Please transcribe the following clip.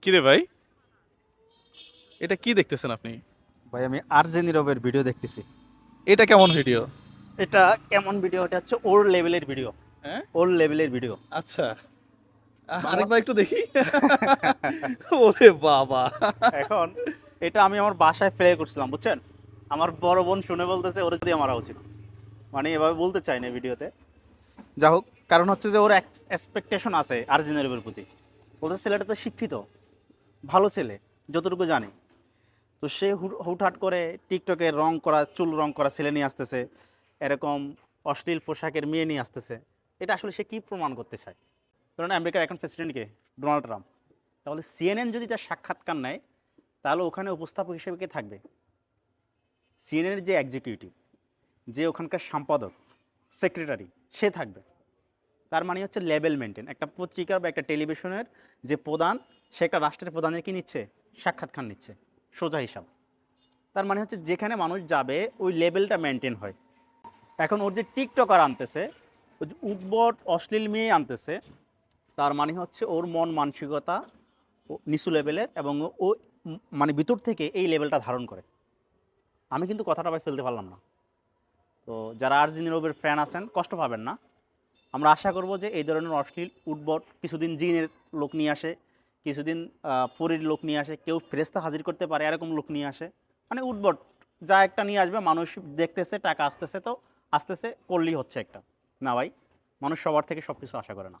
কিরে ভাই, এটা কি দেখতেছেন আপনি? ভাই আমি আরজে নীরবের ভিডিও দেখতেছি। এটা কেমন ভিডিও? এটা কেমন ভিডিও? এটা হচ্ছে ওর লেভেলের ভিডিও। হ্যাঁ, ওর লেভেলের ভিডিও। আচ্ছা। বাংলা। আরেকবার একটু দেখি। ওরে বাবা! এখন এটা আমি আমার বাসায় প্লে করছিলাম, বুঝছেন? আমার বড় বোন শুনে বলতেছে ওর দিয়ে মারা উচিত। মানে এভাবে বলতে চাই না ভিডিওতে। যা হোক, কারণ হচ্ছে যে ওর এক্সপেকটেশন আছে আরজে নীরবের প্রতি। বলতে ছেলেটা তো শিক্ষিত, ভালো ছেলে, যতটুকু জানে। তো সে হুটহাট করে টিকটকে রং করা, চুল রং করা ছেলে নিয়ে আসতেছে, এরকম অশ্লীল পোশাকের মেয়ে নিয়ে আসতেছে। এটা আসলে সে কী প্রমাণ করতে চায়? ধরুন আমেরিকার এখন প্রেসিডেন্টকে, ডোনাল্ড ট্রাম্প। তাহলে সিএনএন যদি তার সাক্ষাৎকার নেয়, তাহলে ওখানে উপস্থাপক হিসেবে কে থাকবে? সিএনএনের যে এক্সিকিউটিভ, যে ওখানকার সম্পাদক, সেক্রেটারি, সে থাকবে। তার মানে হচ্ছে লেভেল মেনটেন। একটা পত্রিকার বা একটা টেলিভিশনের যে প্রধান, সে একটা রাষ্ট্রের প্রধানের কি নিচ্ছে? সাক্ষাৎকার নিচ্ছে। সোজা হিসাব। তার মানে হচ্ছে যেখানে মানুষ যাবে ওই লেভেলটা মেনটেন হয়। এখন ওর যে টিকটকার আনতেছে, ওই যে উদ্ভট অশ্লীল মেয়ে আনতেছে, তার মানে হচ্ছে ওর মন মানসিকতা নিচু লেভেলের, এবং ও মানে ভিতর থেকে এই লেভেলটা ধারণ করে। আমি কিন্তু কথাটা ভাই ফেলতে পারলাম না। তো যারা আরজি নীরবের ফ্যান আছেন, কষ্ট পাবেন না। আমরা আশা করব যে এই ধরনের অশ্লীল উদ্ভট কিছুদিন জিনের লোক নিয়ে আসে, কিছুদিন পরীর লোক নিয়ে আসে, কেউ ফেরেশতা হাজির করতে পারে এরকম লোক নিয়ে আসে। মানে উদ্ভট যা একটা নিয়ে আসবে, মানুষ দেখতেছে, টাকা আসতেছে, তো আসতেছে করলেই হচ্ছে একটা। না ভাই, মানুষ সবার থেকে সব কিছু আশা করে না।